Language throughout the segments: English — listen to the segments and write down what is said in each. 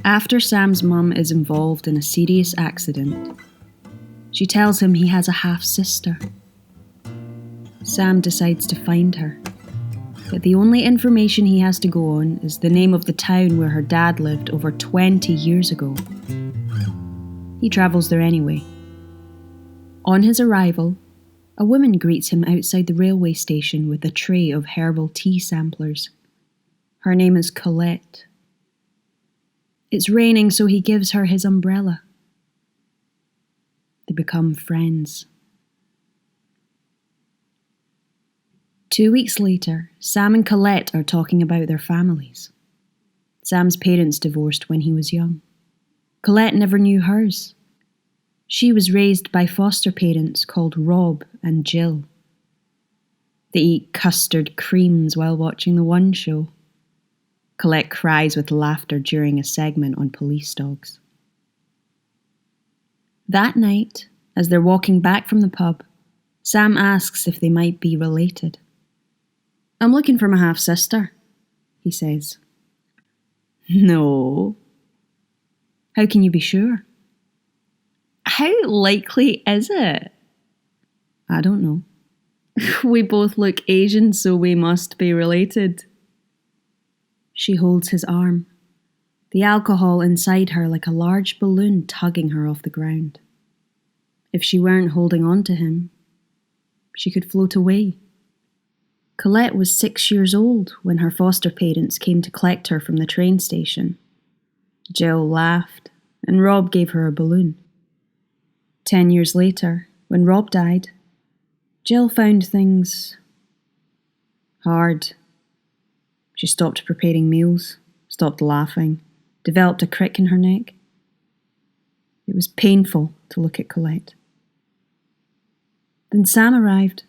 After Sam's mum is involved in a serious accident, she tells him he has a half-sister. Sam decides to find her, but the only information he has to go on is the name of the town where her dad lived over 20 years ago. He travels there anyway. On his arrival, a woman greets him outside the railway station with a tray of herbal tea samplers. Her name is Colette. It's raining, so he gives her his umbrella. They become friends. 2 weeks later, Sam and Colette are talking about their families. Sam's parents divorced when he was young. Colette never knew hers. She was raised by foster parents called Rob and Jill. They eat custard creams while watching the One show. Colette cries with laughter during a segment on police dogs. That night, as they're walking back from the pub, Sam asks if they might be related. "I'm looking for my half-sister," he says. "No." "How can you be sure?" "How likely is it?" "I don't know." "We both look Asian, so we must be related." She holds his arm, the alcohol inside her like a large balloon tugging her off the ground. If she weren't holding on to him, she could float away. Colette was 6 years old when her foster parents came to collect her from the train station. Jill laughed, and Rob gave her a balloon. 10 years later, when Rob died, Jill found things hard. She stopped preparing meals, stopped laughing, developed a crick in her neck. It was painful to look at Colette. Then Sam arrived,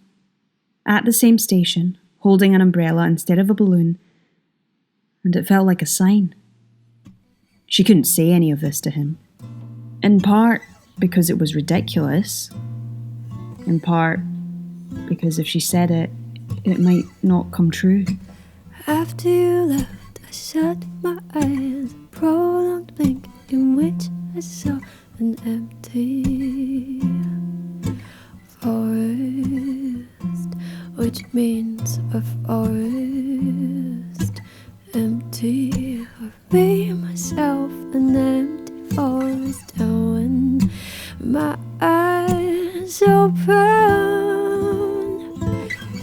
at the same station, holding an umbrella instead of a balloon, and it felt like a sign. She couldn't say any of this to him, in part because it was ridiculous, in part because if she said it, it might not come true. After you left, I shut my eyes, a prolonged blink in which I saw an empty forest, which means a forest empty of me, myself, an empty forest. And when my eyes open,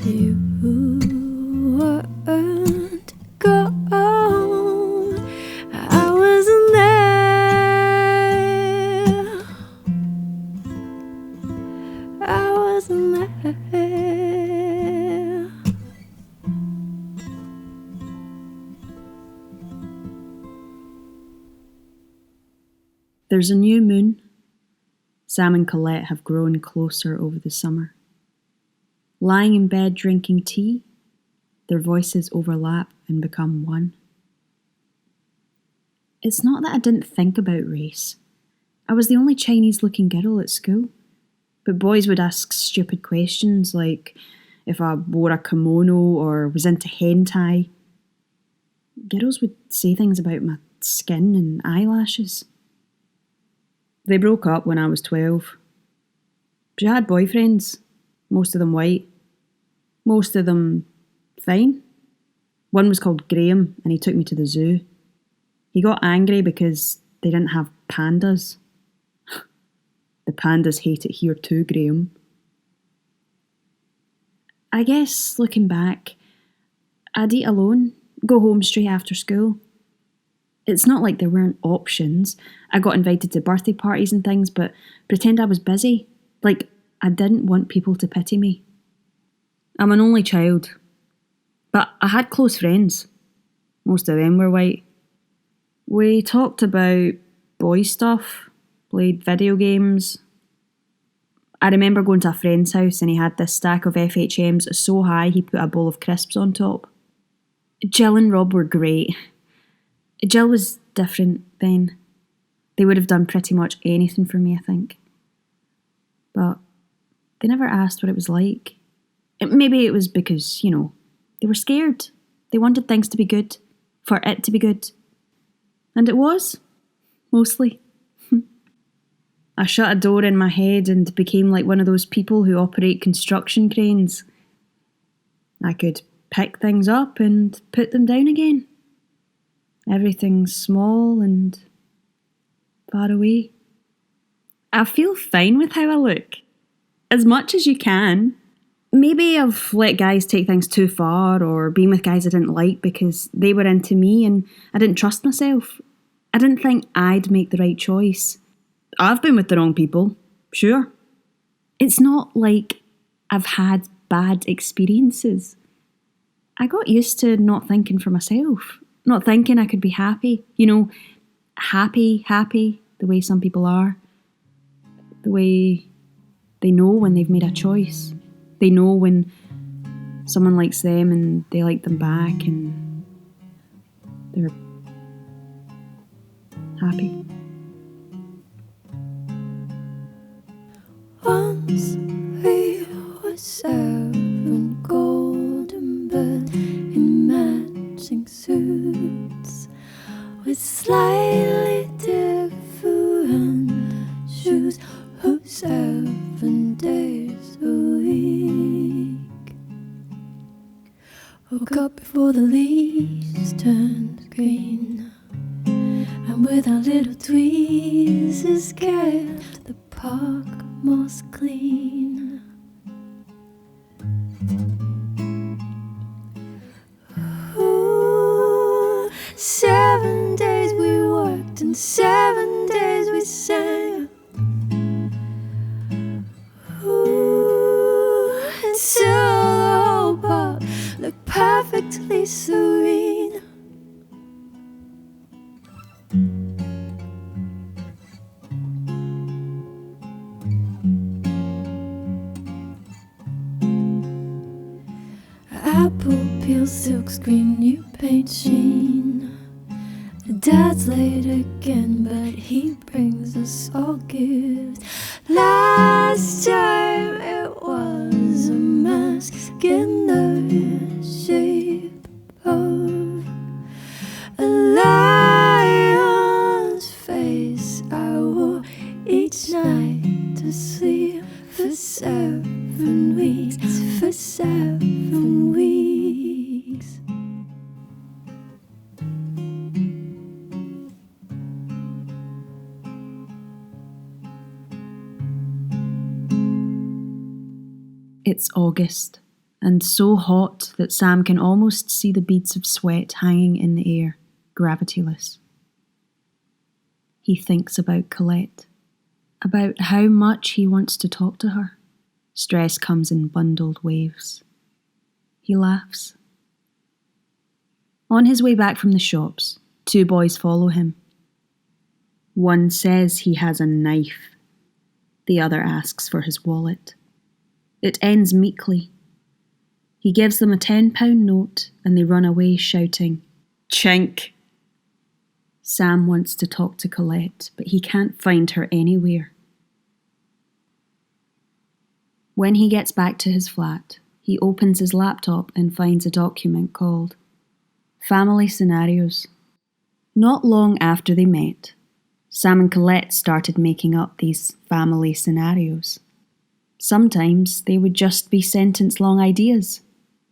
you weren't gone. I wasn't there. I wasn't there. There's a new moon. Sam and Colette have grown closer over the summer. Lying in bed drinking tea, their voices overlap and become one. It's not that I didn't think about race. I was the only Chinese-looking girl at school. But boys would ask stupid questions like if I wore a kimono or was into hentai. Girls would say things about my skin and eyelashes. They broke up when I was 12. She had boyfriends, most of them white, most of them fine. One was called Graham and he took me to the zoo. He got angry because they didn't have pandas. The pandas hate it here too, Graham. I guess, looking back, I'd eat alone, go home straight after school. It's not like there weren't options. I got invited to birthday parties and things, but pretend I was busy. Like, I didn't want people to pity me. I'm an only child, but I had close friends. Most of them were white. We talked about boy stuff, played video games. I remember going to a friend's house and he had this stack of FHMs so high he put a bowl of crisps on top. Jill and Rob were great. Jill was different then. They would have done pretty much anything for me, I think. But they never asked what it was like. Maybe it was because, they were scared. They wanted things to be good, for it to be good. And it was. mostly. I shut a door in my head and became like one of those people who operate construction cranes. I could pick things up and put them down again. Everything's small and far away. I feel fine with how I look. As much as you can. Maybe I've let guys take things too far or been with guys I didn't like because they were into me and I didn't trust myself. I didn't think I'd make the right choice. I've been with the wrong people, sure. It's not like I've had bad experiences. I got used to not thinking for myself, not thinking I could be happy. You know, happy, the way some people are. The way they know when they've made a choice. They know when someone likes them and they like them back and they're happy. Once we were 7 golden birds in matching suits with slightly different shoes, who 7 days a week woke up before the leaves turned green, and with our little tweezers kept the park most clean. Ooh, 7 days we worked and 7 days we sang. Ooh, until the whole park looked perfectly serene. Apple peel, silk screen, new paint sheen. Dad's late again, but he brings us all gifts. Last time it was a mask in the shape of a lion's face. I wore each night to sleep for 7 weeks, for 7 weeks. It's August, and so hot that Sam can almost see the beads of sweat hanging in the air, gravityless. He thinks about Colette, about how much he wants to talk to her. Stress comes in bundled waves. He laughs. On his way back from the shops, 2 boys follow him. One says he has a knife. The other asks for his wallet. It ends meekly. He gives them a £10 note and they run away shouting, "Chink!" Sam wants to talk to Colette, but he can't find her anywhere. When he gets back to his flat, he opens his laptop and finds a document called Family Scenarios. Not long after they met, Sam and Colette started making up these family scenarios. Sometimes they would just be sentence-long ideas,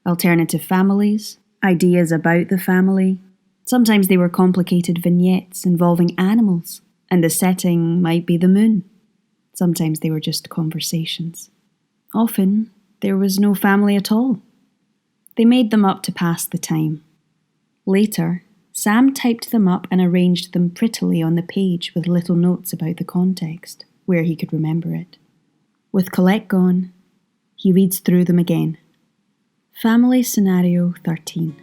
alternative families, ideas about the family. Sometimes they were complicated vignettes involving animals, and the setting might be the moon. Sometimes they were just conversations. Often, there was no family at all. They made them up to pass the time. Later, Sam typed them up and arranged them prettily on the page with little notes about the context, where he could remember it. With Colette gone, he reads through them again. Family Scenario 13.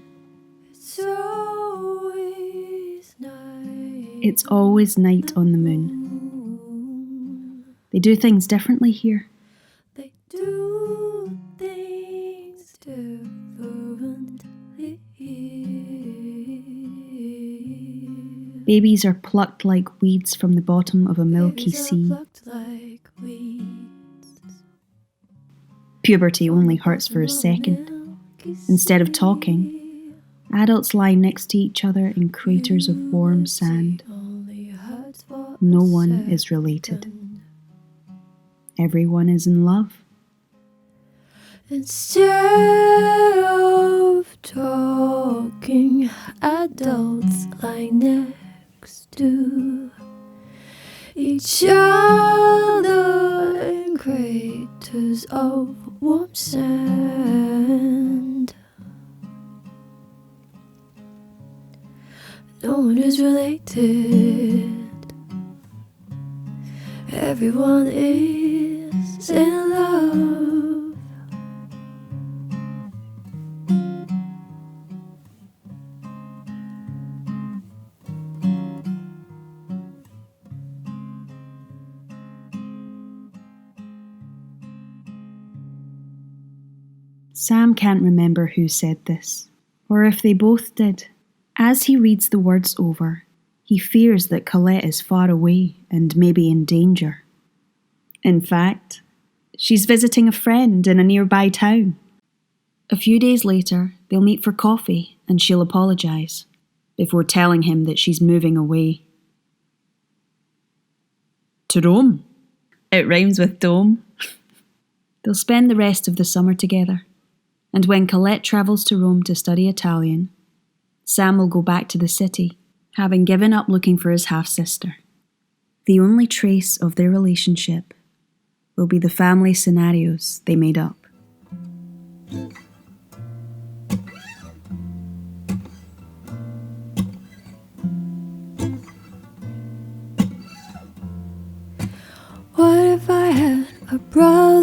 It's always night. It's always night on the moon. They do things differently here. They do things differently. Babies are plucked like weeds from the bottom of a milky Babies are sea. plucked like weeds. Puberty only hurts for a second. Instead of talking, adults lie next to each other in craters of warm sand. Only hurts for No one is related. Everyone is in love. Instead of talking, adults lie next to each other in craters of warm sand. No one is related. Everyone is in love. Sam can't remember who said this, or if they both did. As he reads the words over, he fears that Colette is far away and maybe in danger. In fact, she's visiting a friend in a nearby town. A few days later, they'll meet for coffee and she'll apologise, before telling him that she's moving away. To Rome. It rhymes with dome. They'll spend the rest of the summer together, and when Colette travels to Rome to study Italian, Sam will go back to the city, having given up looking for his half-sister. The only trace of their relationship will be the family scenarios they made up. What if I had a brother